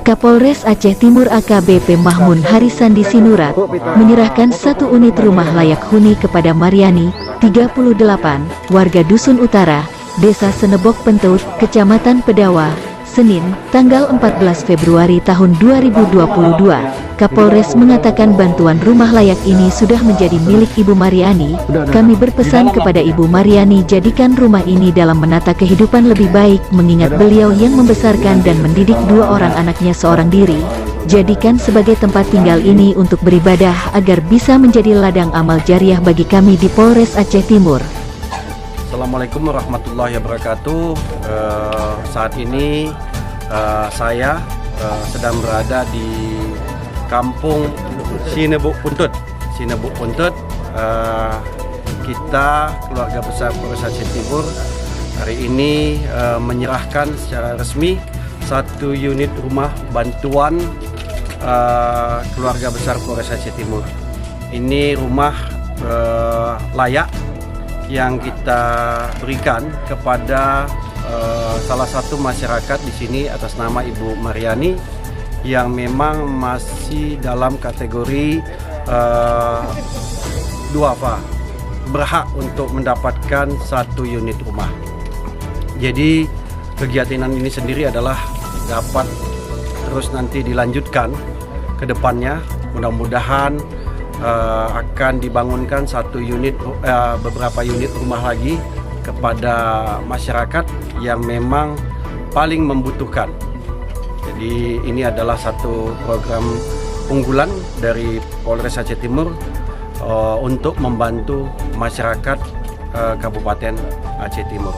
Kapolres Aceh Timur AKBP Mahmun Harisandi Sinurat menyerahkan 1 unit rumah layak huni kepada Mariani, 38, warga Dusun Utara, Desa Senebok Pentut, Kecamatan Pedawa, Senin, tanggal 14 Februari tahun 2022. Kapolres mengatakan bantuan rumah layak ini sudah menjadi milik Ibu Mariani. Kami berpesan kepada Ibu Mariani jadikan rumah ini dalam menata kehidupan lebih baik, mengingat beliau yang membesarkan dan mendidik 2 orang anaknya seorang diri. Jadikan sebagai tempat tinggal ini untuk beribadah agar bisa menjadi ladang amal jariah bagi kami di Polres Aceh Timur. Assalamualaikum warahmatullahi wabarakatuh. Saat ini saya sedang berada di Kampung Sinebuk Puntut. Kita keluarga besar Polres Aceh Timur hari ini menyerahkan secara resmi 1 unit rumah bantuan keluarga besar Polres Aceh Timur. Ini rumah layak yang kita berikan kepada salah satu masyarakat di sini atas nama Ibu Mariani yang memang masih dalam kategori duafa, berhak untuk mendapatkan 1 unit rumah. Jadi kegiatan ini sendiri adalah dapat terus nanti dilanjutkan ke depannya. Mudah-mudahan akan dibangunkan beberapa unit rumah lagi kepada masyarakat yang memang paling membutuhkan. Jadi ini adalah satu program unggulan dari Polres Aceh Timur untuk membantu masyarakat Kabupaten Aceh Timur.